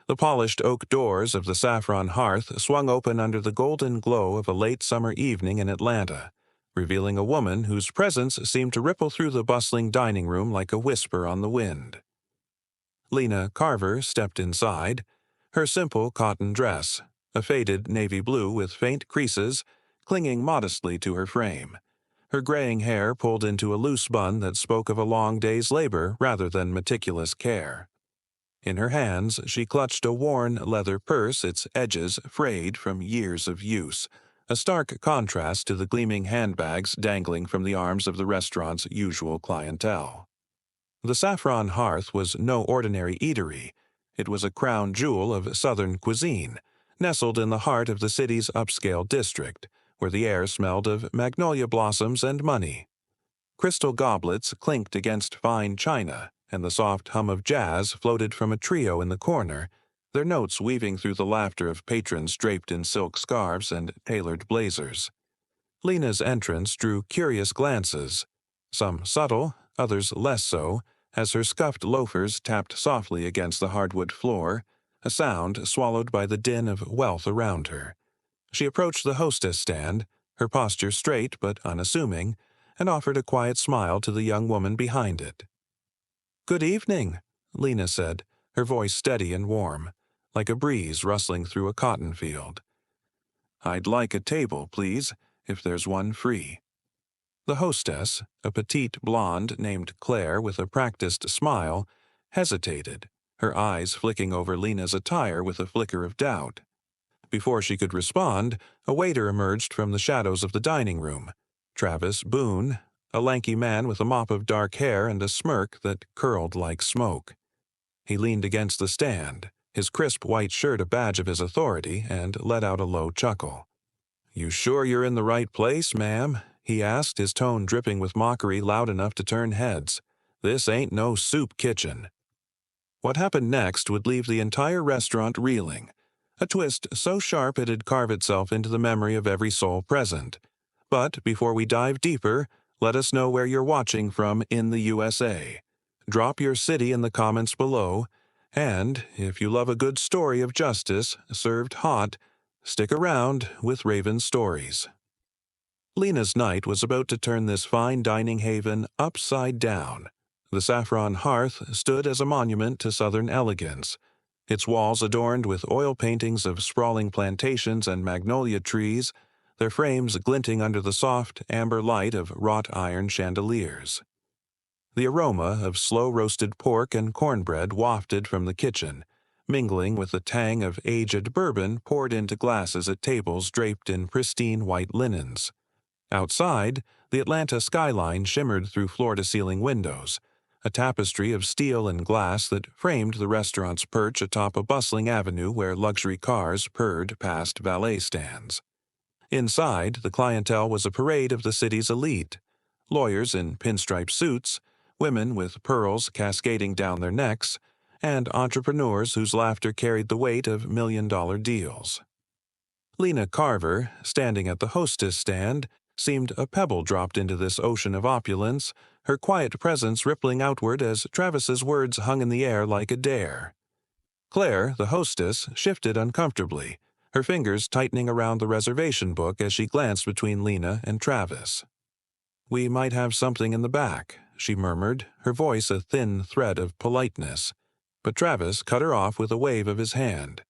The polished oak doors of the saffron hearth swung open under the golden glow of a late summer evening in Atlanta, revealing a woman whose presence seemed to ripple through the bustling dining room like a whisper on the wind. Lena Carver stepped inside, her simple cotton dress, a faded navy blue with faint creases, clinging modestly to her frame, her graying hair pulled into a loose bun that spoke of a long day's labor rather than meticulous care. In her hands, she clutched a worn leather purse, its edges frayed from years of use, a stark contrast to the gleaming handbags dangling from the arms of the restaurant's usual clientele. The saffron hearth was no ordinary eatery. It was a crown jewel of Southern cuisine, nestled in the heart of the city's upscale district, where the air smelled of magnolia blossoms and money. Crystal goblets clinked against fine china, and the soft hum of jazz floated from a trio in the corner, their notes weaving through the laughter of patrons draped in silk scarves and tailored blazers. Lena's entrance drew curious glances, some subtle, others less so, as her scuffed loafers tapped softly against the hardwood floor, a sound swallowed by the din of wealth around her. She approached the hostess stand, her posture straight but unassuming, and offered a quiet smile to the young woman behind it. "Good evening," Lena said, her voice steady and warm, like a breeze rustling through a cotton field. "I'd like a table, please, if there's one free." The hostess, a petite blonde named Claire with a practiced smile, hesitated, her eyes flicking over Lena's attire with a flicker of doubt. Before she could respond, a waiter emerged from the shadows of the dining room. Travis Boone, a lanky man with a mop of dark hair and a smirk that curled like smoke. He leaned against the stand, his crisp white shirt a badge of his authority, and let out a low chuckle. "You sure you're in the right place, ma'am?" he asked, his tone dripping with mockery loud enough to turn heads. "This ain't no soup kitchen." What happened next would leave the entire restaurant reeling, a twist so sharp it'd carve itself into the memory of every soul present. But before we dive deeper, let us know where you're watching from in the USA. Drop your city in the comments below, and if you love a good story of justice served hot, stick around with Raven Stories. Lena's night was about to turn this fine dining haven upside down. The saffron hearth stood as a monument to Southern elegance, its walls adorned with oil paintings of sprawling plantations and magnolia trees, their frames glinting under the soft, amber light of wrought iron chandeliers. The aroma of slow-roasted pork and cornbread wafted from the kitchen, mingling with the tang of aged bourbon poured into glasses at tables draped in pristine white linens. Outside, the Atlanta skyline shimmered through floor-to-ceiling windows, a tapestry of steel and glass that framed the restaurant's perch atop a bustling avenue where luxury cars purred past valet stands. Inside, the clientele was a parade of the city's elite, lawyers in pinstripe suits, women with pearls cascading down their necks, and entrepreneurs whose laughter carried the weight of million-dollar deals. Lena Carver, standing at the hostess stand, seemed a pebble dropped into this ocean of opulence, her quiet presence rippling outward as Travis's words hung in the air like a dare. Claire, the hostess, shifted uncomfortably, her fingers tightening around the reservation book as she glanced between Lena and Travis. "We might have something in the back," she murmured, her voice a thin thread of politeness. But Travis cut her off with a wave of his hand.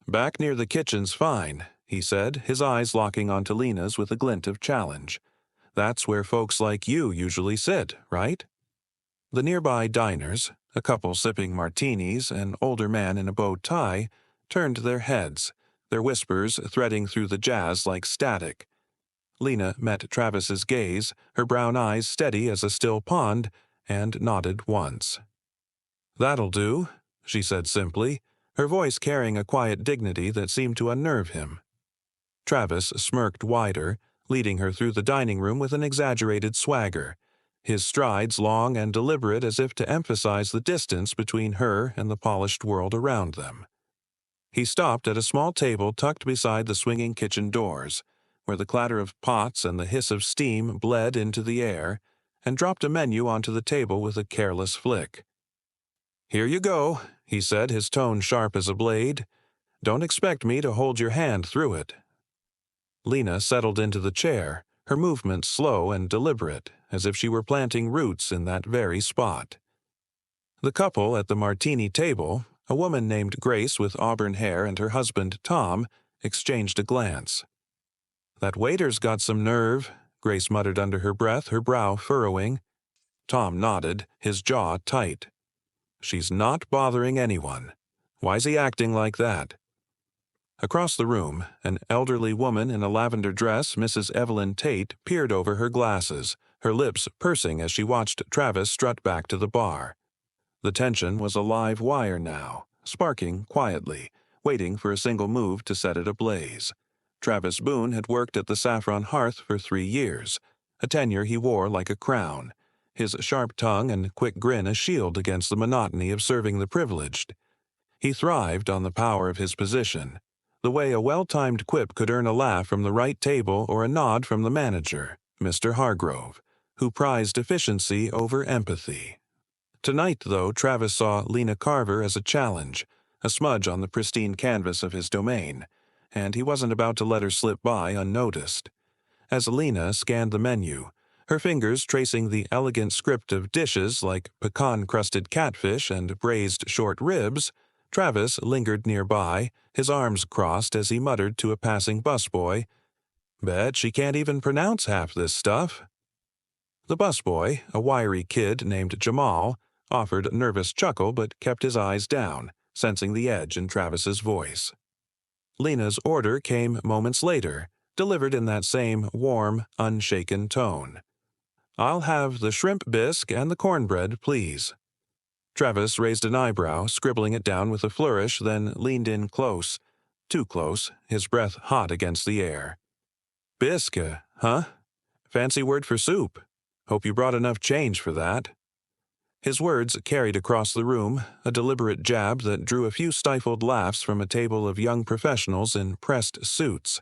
"Back near the kitchen's fine," he said, his eyes locking onto Lena's with a glint of challenge. "That's where folks like you usually sit, right?" The nearby diners, a couple sipping martinis, an older man in a bow tie, turned their heads, their whispers threading through the jazz like static. Lena met Travis's gaze, her brown eyes steady as a still pond, and nodded once. "That'll do," she said simply, her voice carrying a quiet dignity that seemed to unnerve him. Travis smirked wider, leading her through the dining room with an exaggerated swagger, his strides long and deliberate as if to emphasize the distance between her and the polished world around them. He stopped at a small table tucked beside the swinging kitchen doors, where the clatter of pots and the hiss of steam bled into the air, and dropped a menu onto the table with a careless flick. "Here you go," he said, his tone sharp as a blade. "Don't expect me to hold your hand through it." Lena settled into the chair, her movements slow and deliberate, as if she were planting roots in that very spot. The couple at the martini table, a woman named Grace with auburn hair and her husband Tom, exchanged a glance. "That waiter's got some nerve," Grace muttered under her breath, her brow furrowing. Tom nodded, his jaw tight. "She's not bothering anyone. Why's he acting like that?" Across the room, an elderly woman in a lavender dress, Mrs. Evelyn Tate, peered over her glasses, her lips pursing as she watched Travis strut back to the bar. The tension was a live wire now, sparking quietly, waiting for a single move to set it ablaze. Travis Boone had worked at the Saffron Hearth for 3 years, a tenure he wore like a crown, his sharp tongue and quick grin a shield against the monotony of serving the privileged. He thrived on the power of his position, the way a well-timed quip could earn a laugh from the right table or a nod from the manager, Mr. Hargrove, who prized efficiency over empathy. Tonight, though, Travis saw Lena Carver as a challenge, a smudge on the pristine canvas of his domain, and he wasn't about to let her slip by unnoticed. As Lena scanned the menu, her fingers tracing the elegant script of dishes like pecan-crusted catfish and braised short ribs, Travis lingered nearby, his arms crossed as he muttered to a passing busboy, "Bet she can't even pronounce half this stuff." The busboy, a wiry kid named Jamal, offered a nervous chuckle but kept his eyes down, sensing the edge in Travis's voice. Lena's order came moments later, delivered in that same warm, unshaken tone. "I'll have the shrimp bisque and the cornbread, please." Travis raised an eyebrow, scribbling it down with a flourish, then leaned in close. Too close, his breath hot against the air. "Bisque, huh? Fancy word for soup. Hope you brought enough change for that." His words carried across the room, a deliberate jab that drew a few stifled laughs from a table of young professionals in pressed suits.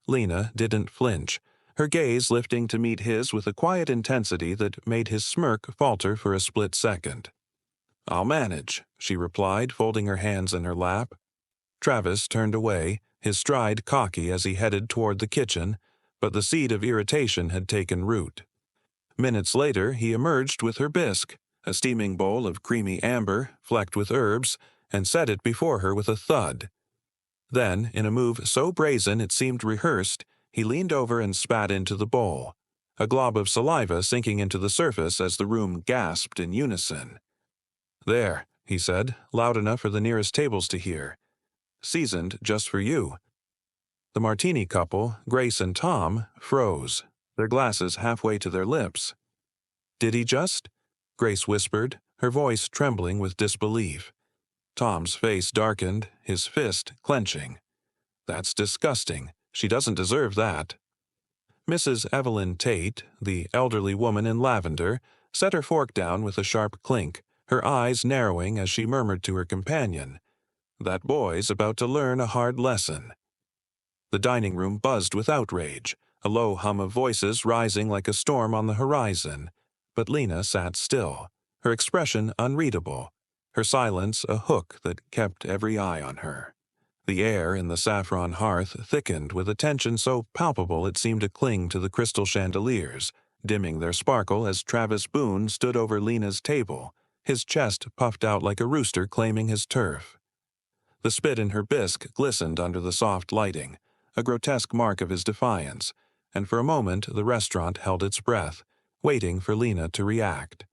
Lena didn't flinch, her gaze lifting to meet his with a quiet intensity that made his smirk falter for a split second. "I'll manage," she replied, folding her hands in her lap. Travis turned away, his stride cocky as he headed toward the kitchen, but the seed of irritation had taken root. Minutes later, he emerged with her bisque, a steaming bowl of creamy amber, flecked with herbs, and set it before her with a thud. Then, in a move so brazen it seemed rehearsed, he leaned over and spat into the bowl, a glob of saliva sinking into the surface as the room gasped in unison. "There," he said, loud enough for the nearest tables to hear. "Seasoned just for you." The martini couple, Grace and Tom, froze, their glasses halfway to their lips. "Did he just?" Grace whispered, her voice trembling with disbelief. Tom's face darkened, his fist clenching. "That's disgusting. She doesn't deserve that." Mrs. Evelyn Tate, the elderly woman in lavender, set her fork down with a sharp clink, her eyes narrowing as she murmured to her companion, "That boy's about to learn a hard lesson." The dining room buzzed with outrage, a low hum of voices rising like a storm on the horizon. But Lena sat still, her expression unreadable, her silence a hook that kept every eye on her. The air in the saffron hearth thickened with a tension so palpable it seemed to cling to the crystal chandeliers, dimming their sparkle as Travis Boone stood over Lena's table, his chest puffed out like a rooster claiming his turf. The spit in her bisque glistened under the soft lighting, a grotesque mark of his defiance, and for a moment the restaurant held its breath, waiting for Lena to react,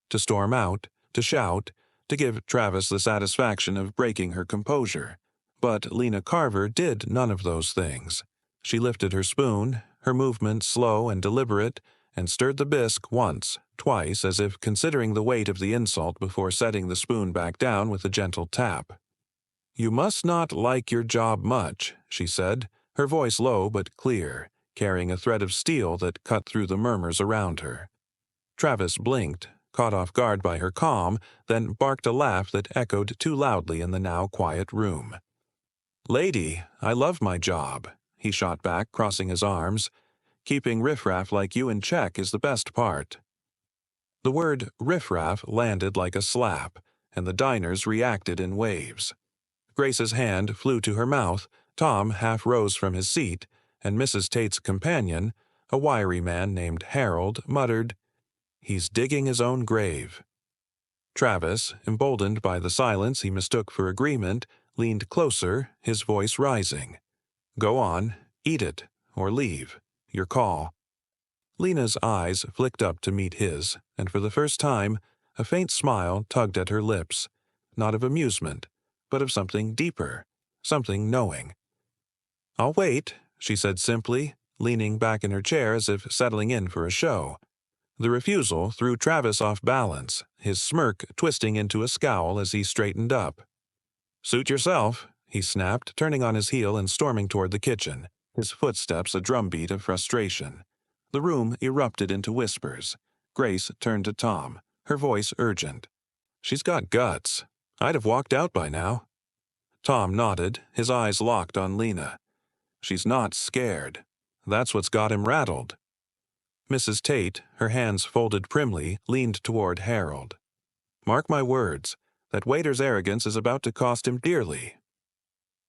to storm out, to shout, to give Travis the satisfaction of breaking her composure. But Lena Carver did none of those things. She lifted her spoon, her movement slow and deliberate, and stirred the bisque once, twice, as if considering the weight of the insult before setting the spoon back down with a gentle tap. "You must not like your job much," she said, her voice low but clear, carrying a thread of steel that cut through the murmurs around her. Travis blinked, caught off guard by her calm, then barked a laugh that echoed too loudly in the now quiet room. "Lady, I love my job," he shot back, crossing his arms. "Keeping riffraff like you in check is the best part." The word riffraff landed like a slap, and the diners reacted in waves. Grace's hand flew to her mouth, Tom half rose from his seat, and Mrs. Tate's companion, a wiry man named Harold, muttered, "He's digging his own grave." Travis, emboldened by the silence he mistook for agreement, leaned closer, his voice rising. "Go on, eat it, or leave. Your call." Lena's eyes flicked up to meet his, and for the first time, a faint smile tugged at her lips, not of amusement, but of something deeper, something knowing. "I'll wait," she said simply, leaning back in her chair as if settling in for a show. The refusal threw Travis off balance, his smirk twisting into a scowl as he straightened up. "Suit yourself," he snapped, turning on his heel and storming toward the kitchen, his footsteps a drumbeat of frustration. The room erupted into whispers. Grace turned to Tom, her voice urgent. "She's got guts. I'd have walked out by now." Tom nodded, his eyes locked on Lena. "She's not scared. That's what's got him rattled." Mrs. Tate, her hands folded primly, leaned toward Harold. "Mark my words, that waiter's arrogance is about to cost him dearly."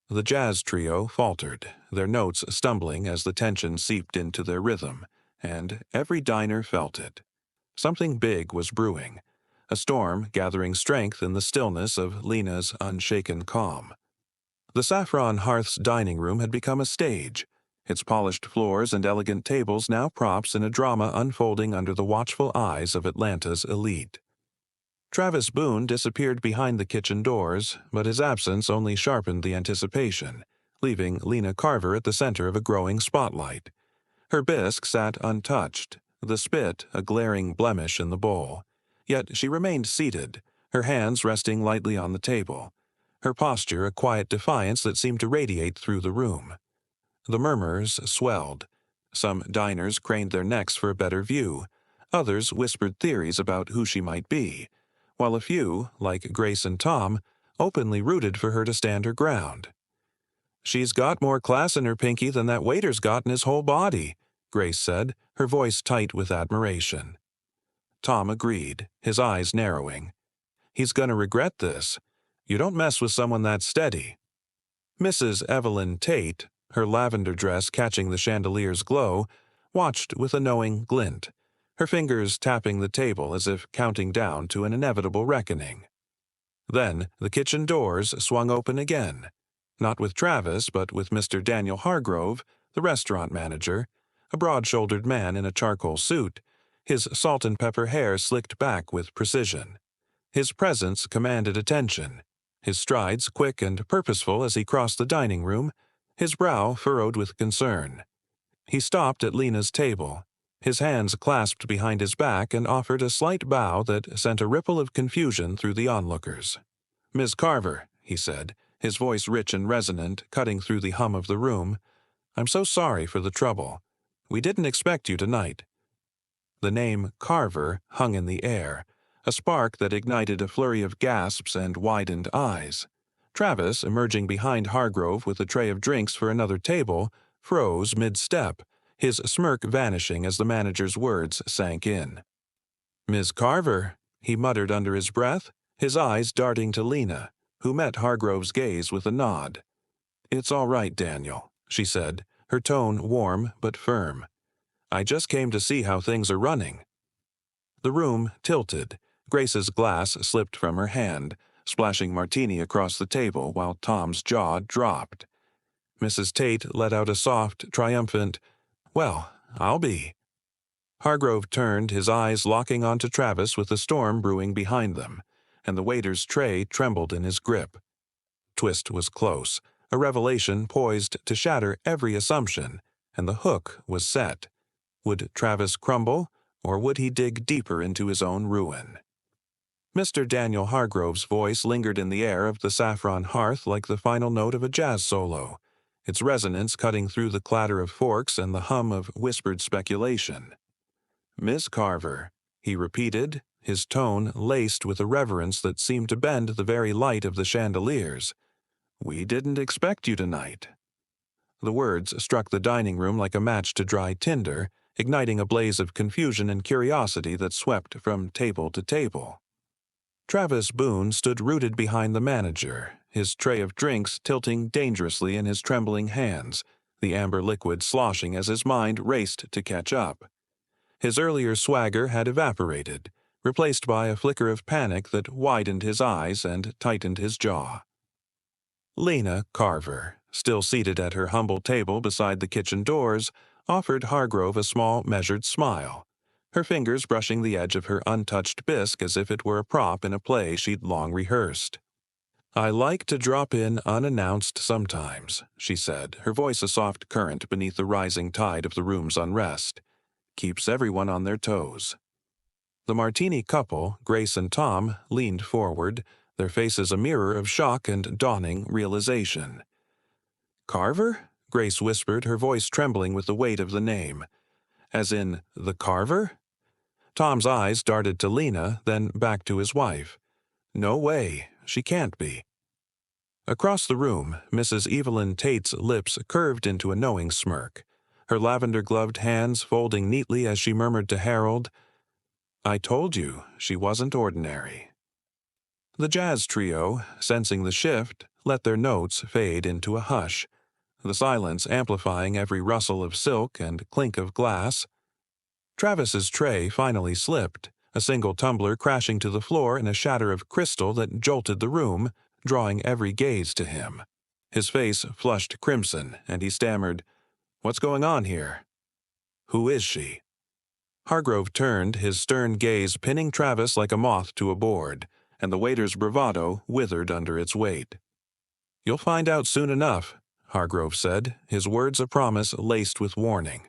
The jazz trio faltered, their notes stumbling as the tension seeped into their rhythm, and every diner felt it. Something big was brewing, a storm gathering strength in the stillness of Lena's unshaken calm. The Saffron Hearth's dining room had become a stage, its polished floors and elegant tables now props in a drama unfolding under the watchful eyes of Atlanta's elite. Travis Boone disappeared behind the kitchen doors, but his absence only sharpened the anticipation, leaving Lena Carver at the center of a growing spotlight. Her bisque sat untouched, the spit a glaring blemish in the bowl. Yet she remained seated, her hands resting lightly on the table, her posture a quiet defiance that seemed to radiate through the room. The murmurs swelled. Some diners craned their necks for a better view. Others whispered theories about who she might be, while a few, like Grace and Tom, openly rooted for her to stand her ground. "She's got more class in her pinky than that waiter's got in his whole body," Grace said, her voice tight with admiration. Tom agreed, his eyes narrowing. "He's gonna regret this. You don't mess with someone that steady." Mrs. Evelyn Tate, her lavender dress catching the chandelier's glow, watched with a knowing glint, her fingers tapping the table as if counting down to an inevitable reckoning. Then the kitchen doors swung open again, not with Travis but with Mr. Daniel Hargrove, the restaurant manager, a broad-shouldered man in a charcoal suit, his salt-and-pepper hair slicked back with precision. His presence commanded attention, his strides quick and purposeful as he crossed the dining room, his brow furrowed with concern. He stopped at Lena's table, his hands clasped behind his back, and offered a slight bow that sent a ripple of confusion through the onlookers. "Miss Carver," he said, his voice rich and resonant, cutting through the hum of the room, "I'm so sorry for the trouble. We didn't expect you tonight." The name Carver hung in the air, a spark that ignited a flurry of gasps and widened eyes. Travis, emerging behind Hargrove with a tray of drinks for another table, froze mid-step, his smirk vanishing as the manager's words sank in. "Miss Carver," he muttered under his breath, his eyes darting to Lena, who met Hargrove's gaze with a nod. "It's all right, Daniel," she said, her tone warm but firm. "I just came to see how things are running." The room tilted. Grace's glass slipped from her hand, splashing martini across the table while Tom's jaw dropped. Mrs. Tate let out a soft, triumphant, "Well, I'll be." Hargrove turned, his eyes locking onto Travis with a storm brewing behind them, and the waiter's tray trembled in his grip. Twist was close, a revelation poised to shatter every assumption, and the hook was set. Would Travis crumble, or would he dig deeper into his own ruin? Mr. Daniel Hargrove's voice lingered in the air of the Saffron Hearth like the final note of a jazz solo, its resonance cutting through the clatter of forks and the hum of whispered speculation. "Miss Carver," he repeated, his tone laced with a reverence that seemed to bend the very light of the chandeliers. "We didn't expect you tonight." The words struck the dining room like a match to dry tinder, igniting a blaze of confusion and curiosity that swept from table to table. Travis Boone stood rooted behind the manager, his tray of drinks tilting dangerously in his trembling hands, the amber liquid sloshing as his mind raced to catch up. His earlier swagger had evaporated, replaced by a flicker of panic that widened his eyes and tightened his jaw. Lena Carver, still seated at her humble table beside the kitchen doors, offered Hargrove a small, measured smile, her fingers brushing the edge of her untouched bisque as if it were a prop in a play she'd long rehearsed. "I like to drop in unannounced sometimes," she said, her voice a soft current beneath the rising tide of the room's unrest. "Keeps everyone on their toes." The martini couple, Grace and Tom, leaned forward, their faces a mirror of shock and dawning realization. "Carver?" Grace whispered, her voice trembling with the weight of the name. "As in, the Carver?" Tom's eyes darted to Lena, then back to his wife. "No way. She can't be." Across the room, Mrs. Evelyn Tate's lips curved into a knowing smirk, her lavender-gloved hands folding neatly as she murmured to Harold, "I told you she wasn't ordinary." The jazz trio, sensing the shift, let their notes fade into a hush, the silence amplifying every rustle of silk and clink of glass. Travis's tray finally slipped, a single tumbler crashing to the floor in a shatter of crystal that jolted the room, drawing every gaze to him. His face flushed crimson, and he stammered, "What's going on here?" "Who is she?" Hargrove turned, his stern gaze pinning Travis like a moth to a board, and the waiter's bravado withered under its weight. "You'll find out soon enough," Hargrove said, his words a promise laced with warning.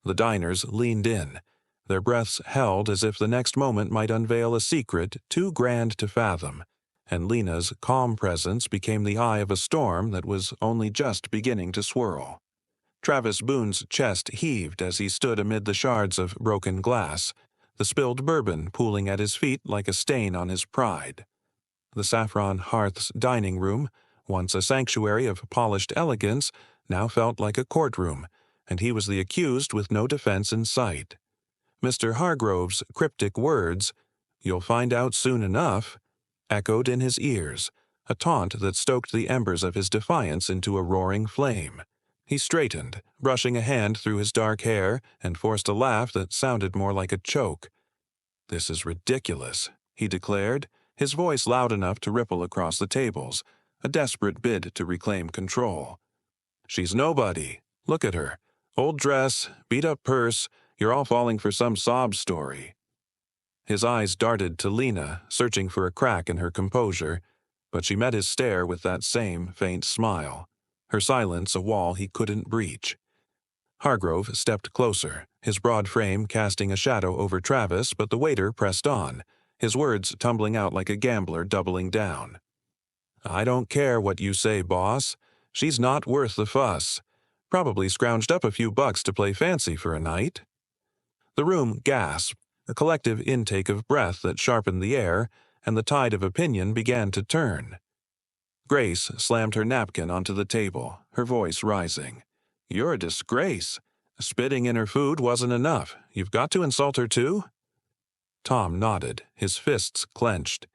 The diners leaned in, their breaths held as if the next moment might unveil a secret too grand to fathom, and Lena's calm presence became the eye of a storm that was only just beginning to swirl. Travis Boone's chest heaved as he stood amid the shards of broken glass, the spilled bourbon pooling at his feet like a stain on his pride. The Saffron Hearth's dining room, once a sanctuary of polished elegance, now felt like a courtroom, and he was the accused with no defense in sight. Mr. Hargrove's cryptic words, "You'll find out soon enough," echoed in his ears, a taunt that stoked the embers of his defiance into a roaring flame. He straightened, brushing a hand through his dark hair, and forced a laugh that sounded more like a choke. "This is ridiculous," he declared, his voice loud enough to ripple across the tables, a desperate bid to reclaim control. "She's nobody. Look at her. Old dress, beat-up purse, you're all falling for some sob story." His eyes darted to Lena, searching for a crack in her composure, but she met his stare with that same faint smile, her silence a wall he couldn't breach. Hargrove stepped closer, his broad frame casting a shadow over Travis, but the waiter pressed on, his words tumbling out like a gambler doubling down. "I don't care what you say, boss. She's not worth the fuss. Probably scrounged up a few bucks to play fancy for a night." The room gasped, a collective intake of breath that sharpened the air, and the tide of opinion began to turn. Grace slammed her napkin onto the table, her voice rising. "You're a disgrace. Spitting in her food wasn't enough. You've got to insult her too?" Tom nodded, his fists clenched.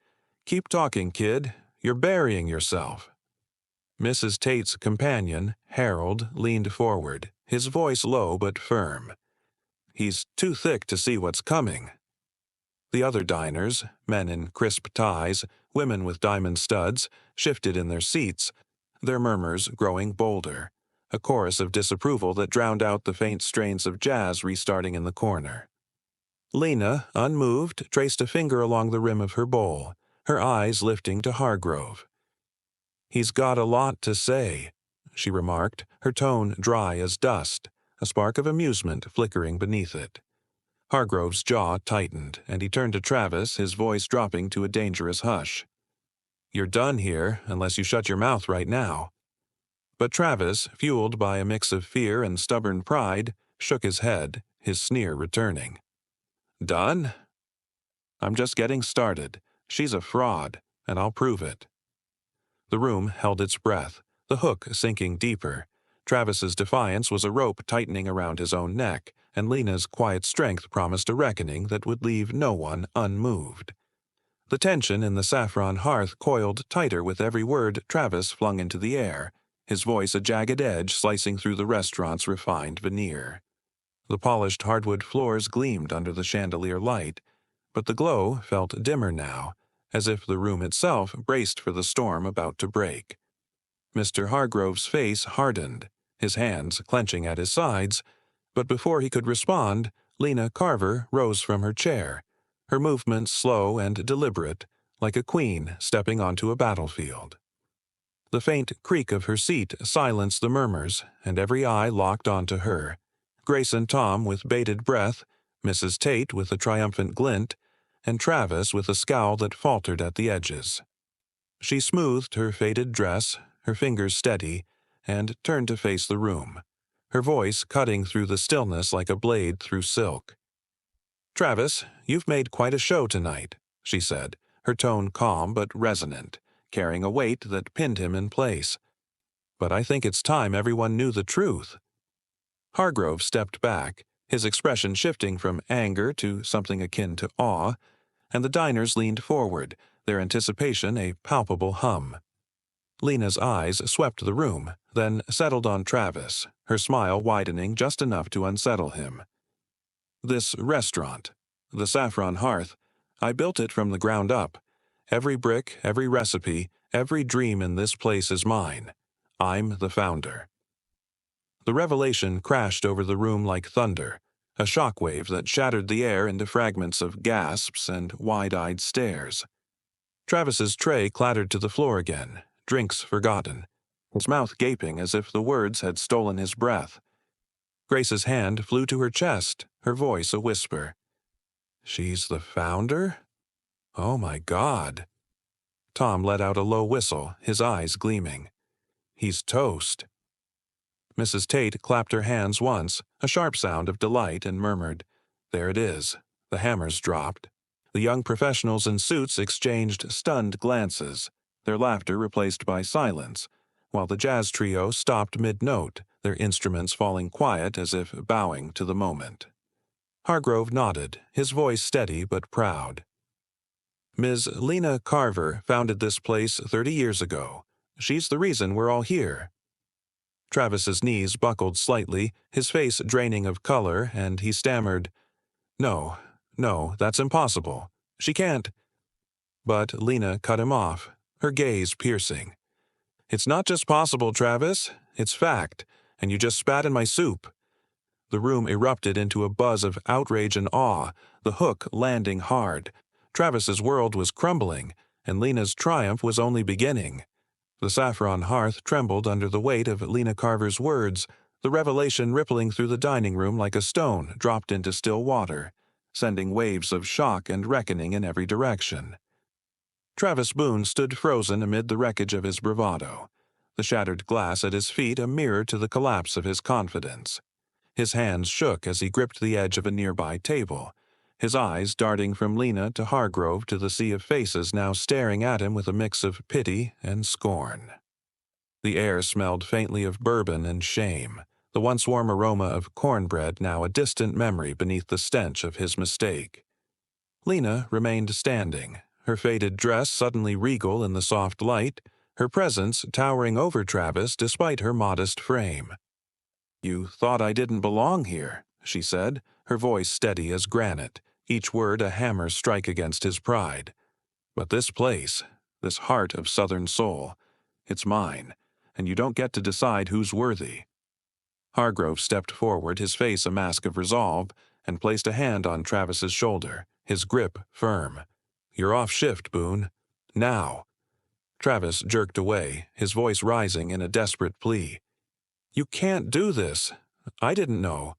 "Keep talking, kid. You're burying yourself." Mrs. Tate's companion, Harold, leaned forward, his voice low but firm. "He's too thick to see what's coming." The other diners, men in crisp ties, women with diamond studs, shifted in their seats, their murmurs growing bolder, a chorus of disapproval that drowned out the faint strains of jazz restarting in the corner. Lena, unmoved, traced a finger along the rim of her bowl, her eyes lifting to Hargrove. "He's got a lot to say," she remarked, her tone dry as dust, a spark of amusement flickering beneath it. Hargrove's jaw tightened, and he turned to Travis, his voice dropping to a dangerous hush. "You're done here, unless you shut your mouth right now." But Travis, fueled by a mix of fear and stubborn pride, shook his head, his sneer returning. "Done? I'm just getting started. She's a fraud, and I'll prove it." The room held its breath, the hook sinking deeper. Travis's defiance was a rope tightening around his own neck, and Lena's quiet strength promised a reckoning that would leave no one unmoved. The tension in the saffron hearth coiled tighter with every word Travis flung into the air, his voice a jagged edge slicing through the restaurant's refined veneer. The polished hardwood floors gleamed under the chandelier light, but the glow felt dimmer now, as if the room itself braced for the storm about to break. Mr. Hargrove's face hardened, his hands clenching at his sides, but before he could respond, Lena Carver rose from her chair, her movements slow and deliberate, like a queen stepping onto a battlefield. The faint creak of her seat silenced the murmurs, and every eye locked onto her. Grace and Tom with bated breath, Mrs. Tate with a triumphant glint, and Travis with a scowl that faltered at the edges. She smoothed her faded dress, her fingers steady, and turned to face the room, her voice cutting through the stillness like a blade through silk. "Travis, you've made quite a show tonight," she said, her tone calm but resonant, carrying a weight that pinned him in place. "But I think it's time everyone knew the truth." Hargrove stepped back, his expression shifting from anger to something akin to awe, and the diners leaned forward, their anticipation a palpable hum. Lena's eyes swept the room, then settled on Travis, her smile widening just enough to unsettle him. "This restaurant, the Saffron Hearth, I built it from the ground up. Every brick, every recipe, every dream in this place is mine. I'm the founder." The revelation crashed over the room like thunder, a shockwave that shattered the air into fragments of gasps and wide-eyed stares. Travis's tray clattered to the floor again, drinks forgotten, his mouth gaping as if the words had stolen his breath. Grace's hand flew to her chest, her voice a whisper. "She's the founder? Oh my God." Tom let out a low whistle, his eyes gleaming. "He's toast." Mrs. Tate clapped her hands once, a sharp sound of delight, and murmured, "There it is." The hammers dropped. The young professionals in suits exchanged stunned glances, their laughter replaced by silence, while the jazz trio stopped mid-note, their instruments falling quiet as if bowing to the moment. Hargrove nodded, his voice steady but proud. "Ms. Lena Carver founded this place 30 years ago. She's the reason we're all here." Travis's knees buckled slightly, his face draining of color, and he stammered, No, that's impossible. She can't." But Lena cut him off, her gaze piercing. "It's not just possible, Travis. It's fact, and you just spat in my soup." The room erupted into a buzz of outrage and awe, the hook landing hard. Travis's world was crumbling, and Lena's triumph was only beginning. The saffron hearth trembled under the weight of Lena Carver's words, the revelation rippling through the dining room like a stone dropped into still water, sending waves of shock and reckoning in every direction. Travis Boone stood frozen amid the wreckage of his bravado, the shattered glass at his feet a mirror to the collapse of his confidence. His hands shook as he gripped the edge of a nearby table, his eyes darting from Lena to Hargrove to the sea of faces now staring at him with a mix of pity and scorn. The air smelled faintly of bourbon and shame, the once warm aroma of cornbread now a distant memory beneath the stench of his mistake. Lena remained standing, her faded dress suddenly regal in the soft light, her presence towering over Travis despite her modest frame. "You thought I didn't belong here," she said, her voice steady as granite, each word a hammer strike against his pride. "But this place, this heart of Southern soul, it's mine, and you don't get to decide who's worthy." Hargrove stepped forward, his face a mask of resolve, and placed a hand on Travis's shoulder, his grip firm. "You're off shift, Boone. Now." Travis jerked away, his voice rising in a desperate plea. "You can't do this. I didn't know.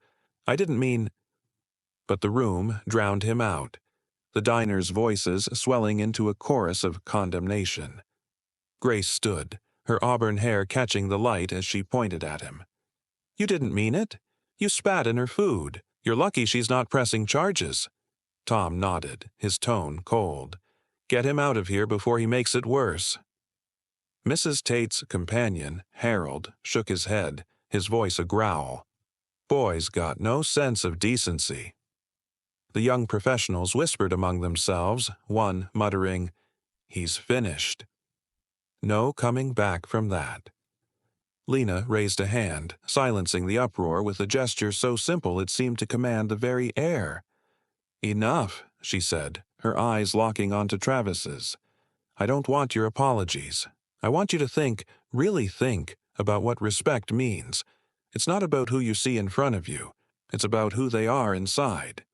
I didn't mean—" But the room drowned him out, the diners' voices swelling into a chorus of condemnation. Grace stood, her auburn hair catching the light as she pointed at him. "You didn't mean it. You spat in her food. You're lucky she's not pressing charges." Tom nodded, his tone cold. "Get him out of here before he makes it worse." Mrs. Tate's companion, Harold, shook his head, his voice a growl. "Boy's got no sense of decency." The young professionals whispered among themselves, one muttering, "He's finished." No coming back from that. Lena raised a hand, silencing the uproar with a gesture so simple it seemed to command the very air. "Enough," she said, her eyes locking onto Travis's. "I don't want your apologies. I want you to think, really think, about what respect means. It's not about who you see in front of you. It's about who they are inside."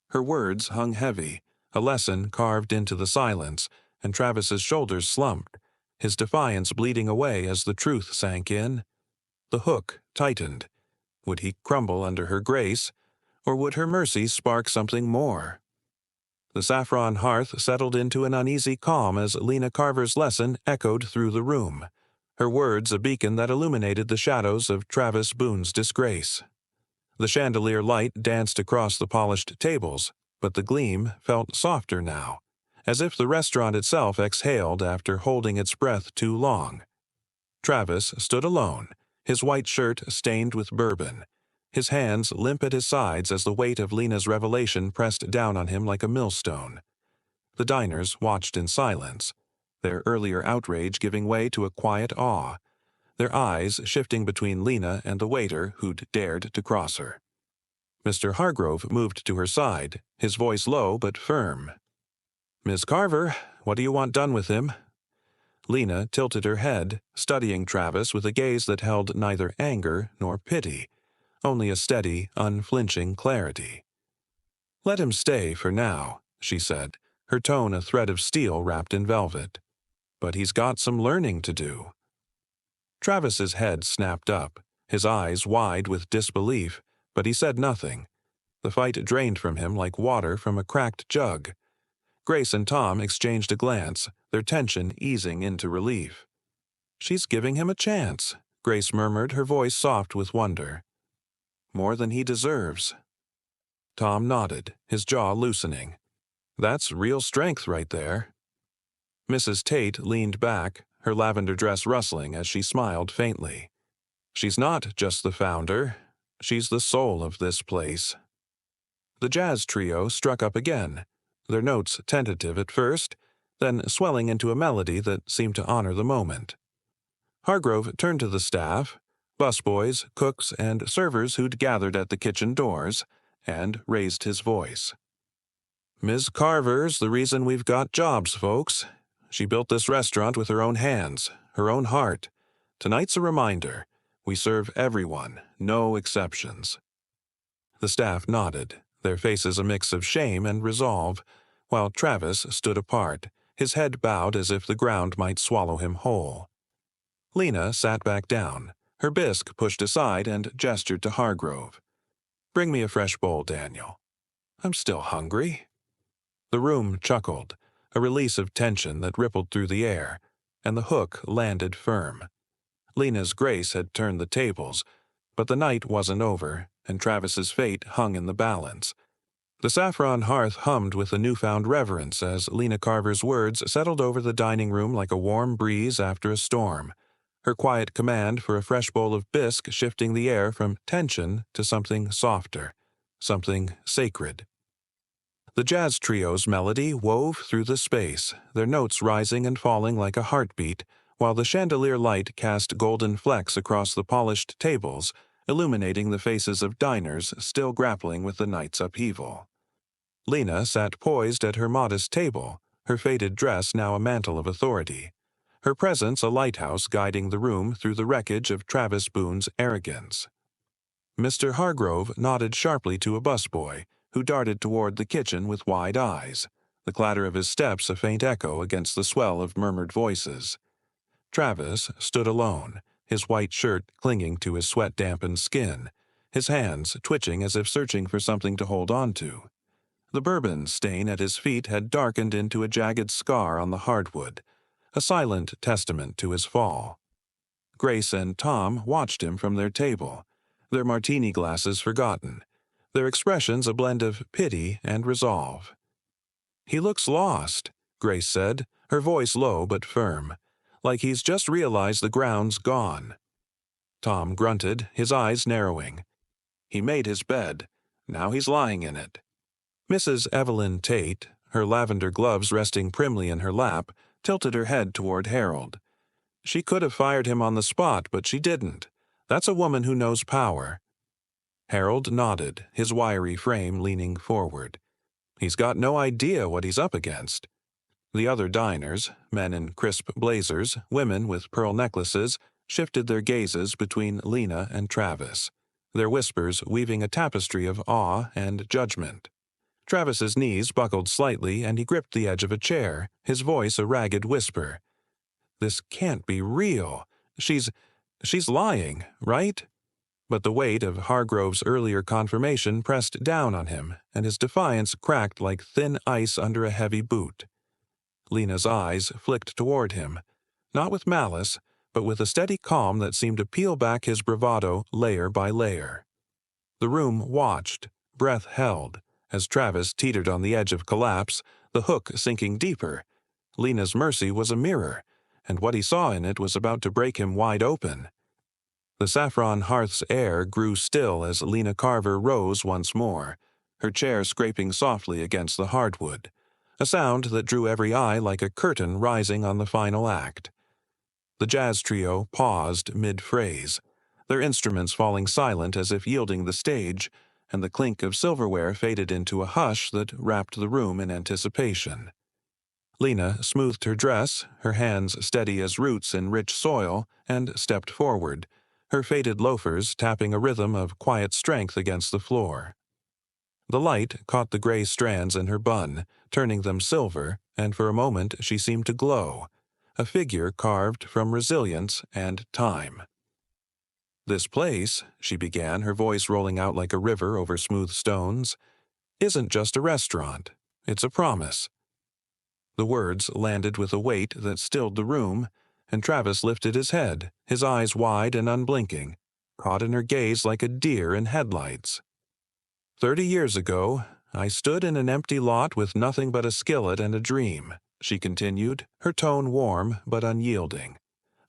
Her words hung heavy, a lesson carved into the silence, and Travis's shoulders slumped, his defiance bleeding away as the truth sank in. The hook tightened. Would he crumble under her grace, or would her mercy spark something more? The saffron hearth settled into an uneasy calm as Lena Carver's lesson echoed through the room, her words a beacon that illuminated the shadows of Travis Boone's disgrace. The chandelier light danced across the polished tables, but the gleam felt softer now, as if the restaurant itself exhaled after holding its breath too long. Travis stood alone, his white shirt stained with bourbon, his hands limp at his sides as the weight of Lena's revelation pressed down on him like a millstone. The diners watched in silence, their earlier outrage giving way to a quiet awe, their eyes shifting between Lena and the waiter who'd dared to cross her. Mr. Hargrove moved to her side, his voice low but firm. "Miss Carver, what do you want done with him?" Lena tilted her head, studying Travis with a gaze that held neither anger nor pity, only a steady, unflinching clarity. "Let him stay for now," she said, her tone a thread of steel wrapped in velvet. "But he's got some learning to do." Travis's head snapped up, his eyes wide with disbelief, but he said nothing. The fight drained from him like water from a cracked jug. Grace and Tom exchanged a glance, their tension easing into relief. "She's giving him a chance," Grace murmured, her voice soft with wonder. "More than he deserves." Tom nodded, his jaw loosening. "That's real strength right there." Mrs. Tate leaned back, her lavender dress rustling as she smiled faintly. "She's not just the founder. She's the soul of this place." The jazz trio struck up again, their notes tentative at first, then swelling into a melody that seemed to honor the moment. Hargrove turned to the staff, busboys, cooks, and servers who'd gathered at the kitchen doors, and raised his voice. "Ms. Carver's the reason we've got jobs, folks. She built this restaurant with her own hands, her own heart. Tonight's a reminder. We serve everyone, no exceptions." The staff nodded, their faces a mix of shame and resolve, while Travis stood apart, his head bowed as if the ground might swallow him whole. Lena sat back down, her bisque pushed aside, and gestured to Hargrove. "Bring me a fresh bowl, Daniel. I'm still hungry." The room chuckled, a release of tension that rippled through the air, and the hook landed firm. Lena's grace had turned the tables, but the night wasn't over, and Travis's fate hung in the balance. The saffron hearth hummed with a newfound reverence as Lena Carver's words settled over the dining room like a warm breeze after a storm, her quiet command for a fresh bowl of bisque shifting the air from tension to something softer, something sacred. The jazz trio's melody wove through the space, their notes rising and falling like a heartbeat, while the chandelier light cast golden flecks across the polished tables, illuminating the faces of diners still grappling with the night's upheaval. Lena sat poised at her modest table, her faded dress now a mantle of authority, her presence a lighthouse guiding the room through the wreckage of Travis Boone's arrogance. Mr. Hargrove nodded sharply to a busboy, who darted toward the kitchen with wide eyes, the clatter of his steps a faint echo against the swell of murmured voices. Travis stood alone, his white shirt clinging to his sweat-dampened skin, his hands twitching as if searching for something to hold on to. The bourbon stain at his feet had darkened into a jagged scar on the hardwood, a silent testament to his fall. Grace and Tom watched him from their table, their martini glasses forgotten, their expressions a blend of pity and resolve. "He looks lost," Grace said, her voice low but firm, "like he's just realized the ground's gone." Tom grunted, his eyes narrowing. "He made his bed. Now he's lying in it." Mrs. Evelyn Tate, her lavender gloves resting primly in her lap, tilted her head toward Harold. She could have fired him on the spot, but she didn't. That's a woman who knows power. Harold nodded, his wiry frame leaning forward. He's got no idea what he's up against. The other diners, men in crisp blazers, women with pearl necklaces, shifted their gazes between Lena and Travis, their whispers weaving a tapestry of awe and judgment. Travis's knees buckled slightly and he gripped the edge of a chair, his voice a ragged whisper. This can't be real. She's lying, right? But the weight of Hargrove's earlier confirmation pressed down on him, and his defiance cracked like thin ice under a heavy boot. Lena's eyes flicked toward him, not with malice, but with a steady calm that seemed to peel back his bravado layer by layer. The room watched, breath held, as Travis teetered on the edge of collapse, the hook sinking deeper. Lena's mercy was a mirror, and what he saw in it was about to break him wide open. The saffron hearth's air grew still as Lena Carver rose once more, her chair scraping softly against the hardwood, a sound that drew every eye like a curtain rising on the final act. The jazz trio paused mid-phrase, their instruments falling silent as if yielding the stage, and the clink of silverware faded into a hush that wrapped the room in anticipation. Lena smoothed her dress, her hands steady as roots in rich soil, and stepped forward, her faded loafers tapping a rhythm of quiet strength against the floor. The light caught the gray strands in her bun, turning them silver, and for a moment she seemed to glow, a figure carved from resilience and time. "This place," she began, her voice rolling out like a river over smooth stones, "isn't just a restaurant. It's a promise." The words landed with a weight that stilled the room, and Travis lifted his head, his eyes wide and unblinking, caught in her gaze like a deer in headlights. 30 years ago, I stood in an empty lot with nothing but a skillet and a dream," she continued, her tone warm but unyielding.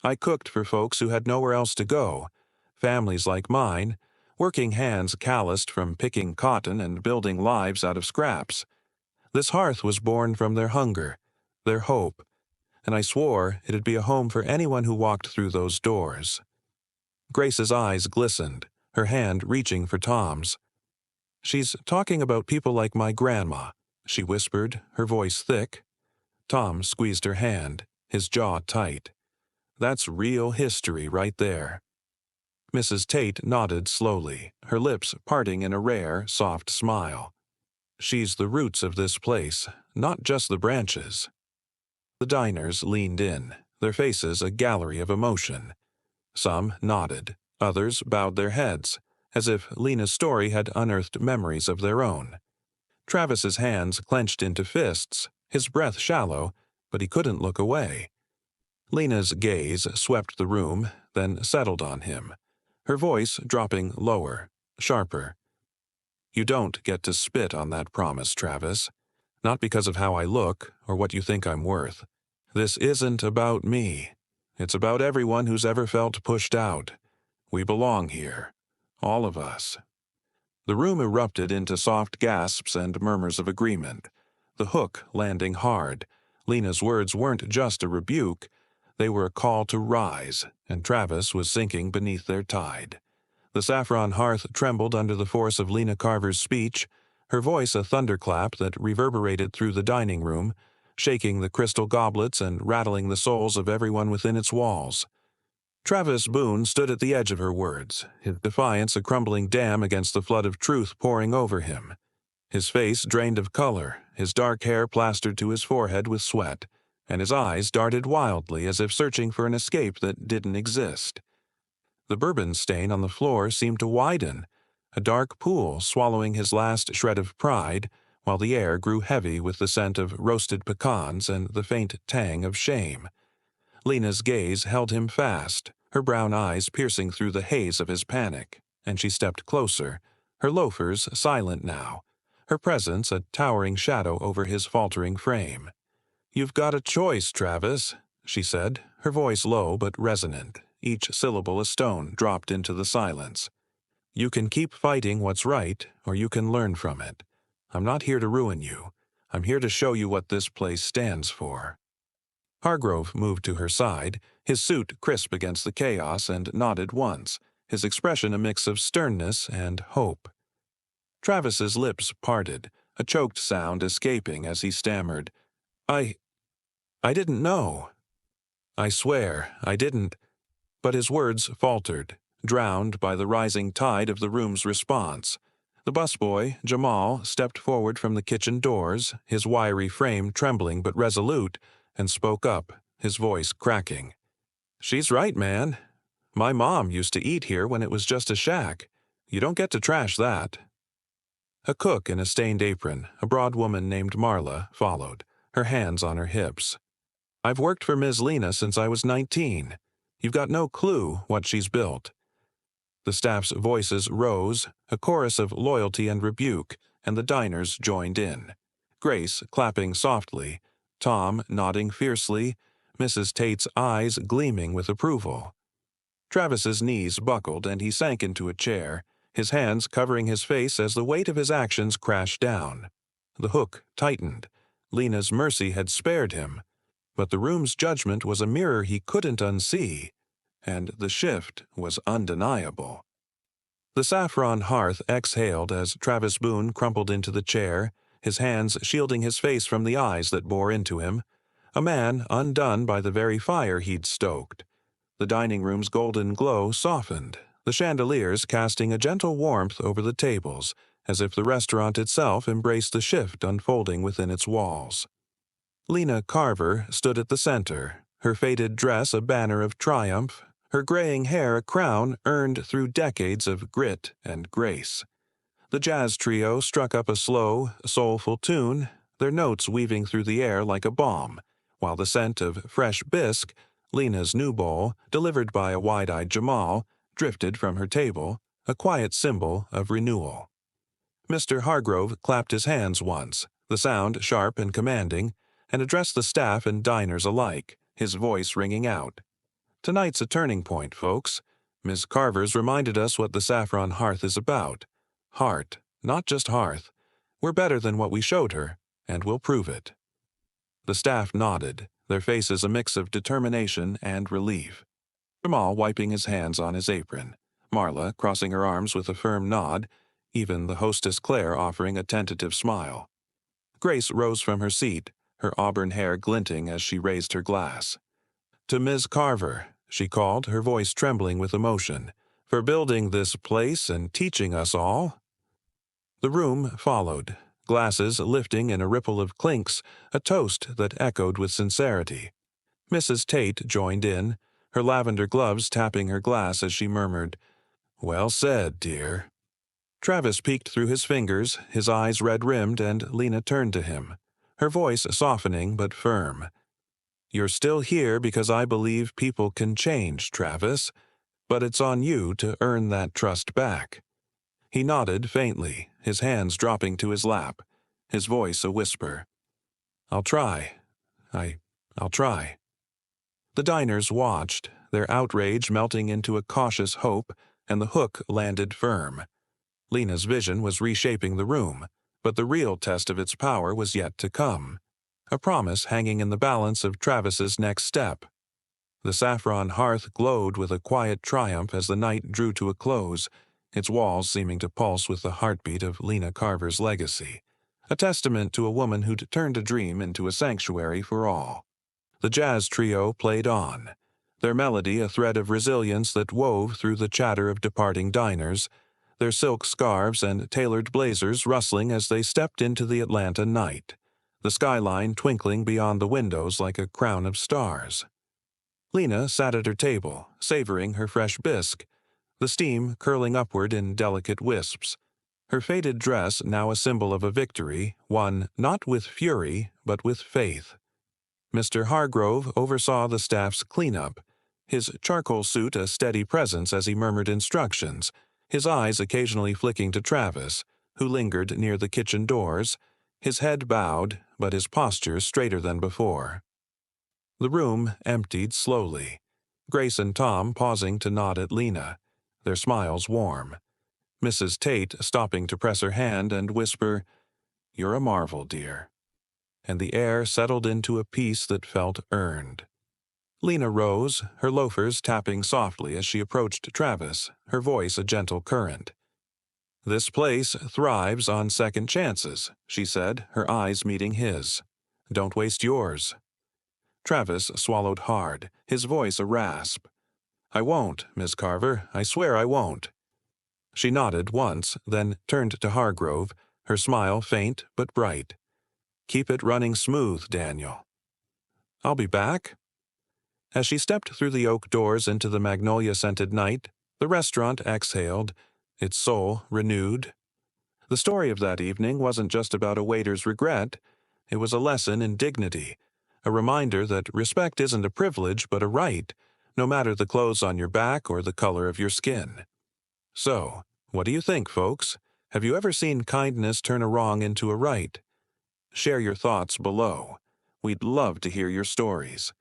"I cooked for folks who had nowhere else to go, families like mine, working hands calloused from picking cotton and building lives out of scraps. This hearth was born from their hunger, their hope, and I swore it'd be a home for anyone who walked through those doors." Grace's eyes glistened, her hand reaching for Tom's. "She's talking about people like my grandma," she whispered, her voice thick. Tom squeezed her hand, his jaw tight. "That's real history right there." Mrs. Tate nodded slowly, her lips parting in a rare, soft smile. "She's the roots of this place, not just the branches." The diners leaned in, their faces a gallery of emotion. Some nodded, others bowed their heads, as if Lena's story had unearthed memories of their own. Travis's hands clenched into fists, his breath shallow, but he couldn't look away. Lena's gaze swept the room, then settled on him, her voice dropping lower, sharper. "You don't get to spit on that promise, Travis. Not because of how I look or what you think I'm worth. This isn't about me. It's about everyone who's ever felt pushed out. We belong here. All of us." The room erupted into soft gasps and murmurs of agreement, the hook landing hard. Lena's words weren't just a rebuke. They were a call to rise, and Travis was sinking beneath their tide. The saffron hearth trembled under the force of Lena Carver's speech, her voice a thunderclap that reverberated through the dining room, shaking the crystal goblets and rattling the souls of everyone within its walls. Travis Boone stood at the edge of her words, his defiance a crumbling dam against the flood of truth pouring over him. His face drained of color, his dark hair plastered to his forehead with sweat, and his eyes darted wildly as if searching for an escape that didn't exist. The bourbon stain on the floor seemed to widen, a dark pool swallowing his last shred of pride, while the air grew heavy with the scent of roasted pecans and the faint tang of shame. Lena's gaze held him fast, her brown eyes piercing through the haze of his panic, and she stepped closer, her loafers silent now, her presence a towering shadow over his faltering frame. "You've got a choice, Travis," she said, her voice low but resonant, each syllable a stone dropped into the silence. "You can keep fighting what's right, or you can learn from it. I'm not here to ruin you. I'm here to show you what this place stands for." Hargrove moved to her side, his suit crisp against the chaos, and nodded once, his expression a mix of sternness and hope. Travis's lips parted, a choked sound escaping as he stammered, I didn't know. I swear, I didn't." But his words faltered, drowned by the rising tide of the room's response. The busboy, Jamal, stepped forward from the kitchen doors, his wiry frame trembling but resolute, and spoke up, his voice cracking. "She's right, man. My mom used to eat here when it was just a shack. You don't get to trash that." A cook in a stained apron, a broad woman named Marla, followed, her hands on her hips. "I've worked for Ms. Lena since I was 19. You've got no clue what she's built." The staff's voices rose, a chorus of loyalty and rebuke, and the diners joined in. Grace clapping softly, Tom nodding fiercely, Mrs. Tate's eyes gleaming with approval. Travis's knees buckled and he sank into a chair, his hands covering his face as the weight of his actions crashed down. The hook tightened. Lena's mercy had spared him, but the room's judgment was a mirror he couldn't unsee, and the shift was undeniable. The saffron hearth exhaled as Travis Boone crumpled into the chair, his hands shielding his face from the eyes that bore into him, a man undone by the very fire he'd stoked. The dining room's golden glow softened, the chandeliers casting a gentle warmth over the tables, as if the restaurant itself embraced the shift unfolding within its walls. Lena Carver stood at the center, her faded dress a banner of triumph, her graying hair a crown earned through decades of grit and grace. The jazz trio struck up a slow, soulful tune, their notes weaving through the air like a balm, while the scent of fresh bisque, Lena's new bowl, delivered by a wide-eyed Jamal, drifted from her table, a quiet symbol of renewal. Mr. Hargrove clapped his hands once, the sound sharp and commanding, and addressed the staff and diners alike, his voice ringing out. "Tonight's a turning point, folks. Miss Carver's reminded us what the saffron hearth is about. Heart, not just hearth. We're better than what we showed her, and we'll prove it." The staff nodded, their faces a mix of determination and relief. Jamal wiping his hands on his apron, Marla crossing her arms with a firm nod, even the hostess Claire offering a tentative smile. Grace rose from her seat, her auburn hair glinting as she raised her glass. "To Ms. Carver," she called, her voice trembling with emotion, "for building this place and teaching us all." The room followed, glasses lifting in a ripple of clinks, a toast that echoed with sincerity. Mrs. Tate joined in, her lavender gloves tapping her glass as she murmured, "Well said, dear." Travis peeked through his fingers, his eyes red-rimmed, and Lena turned to him, her voice softening but firm. "You're still here because I believe people can change, Travis, but it's on you to earn that trust back." He nodded faintly, his hands dropping to his lap, his voice a whisper. "I'll try. I'll try." The diners watched, their outrage melting into a cautious hope, and the hook landed firm. Lena's vision was reshaping the room, but the real test of its power was yet to come, a promise hanging in the balance of Travis's next step. The saffron hearth glowed with a quiet triumph as the night drew to a close, its walls seeming to pulse with the heartbeat of Lena Carver's legacy, a testament to a woman who'd turned a dream into a sanctuary for all. The jazz trio played on, their melody a thread of resilience that wove through the chatter of departing diners, their silk scarves and tailored blazers rustling as they stepped into the Atlanta night, the skyline twinkling beyond the windows like a crown of stars. Lena sat at her table, savoring her fresh bisque, the steam curling upward in delicate wisps, her faded dress now a symbol of a victory, won not with fury, but with faith. Mr. Hargrove oversaw the staff's cleanup, his charcoal suit a steady presence as he murmured instructions, his eyes occasionally flicking to Travis, who lingered near the kitchen doors, his head bowed, but his posture straighter than before. The room emptied slowly, Grace and Tom pausing to nod at Lena, their smiles warm. Mrs. Tate stopping to press her hand and whisper, You're a marvel, dear." And the air settled into a peace that felt earned. Lena rose, her loafers tapping softly as she approached Travis, her voice a gentle current. "This place thrives on second chances," she said, her eyes meeting his. "Don't waste yours." Travis swallowed hard, his voice a rasp. "I won't, Miss Carver. I swear I won't." She nodded once, then turned to Hargrove, her smile faint but bright. "Keep it running smooth, Daniel." "I'll be back." As she stepped through the oak doors into the magnolia-scented night, the restaurant exhaled, its soul renewed. The story of that evening wasn't just about a waiter's regret. It was a lesson in dignity, a reminder that respect isn't a privilege but a right, no matter the clothes on your back or the color of your skin. So, what do you think, folks? Have you ever seen kindness turn a wrong into a right? Share your thoughts below. We'd love to hear your stories.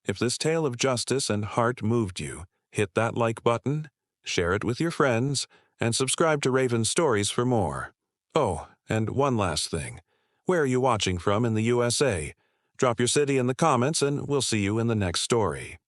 If this tale of justice and heart moved you, hit that like button, share it with your friends, and subscribe to Raven's Stories for more. Oh, and one last thing. Where are you watching from in the USA? Drop your city in the comments and we'll see you in the next story.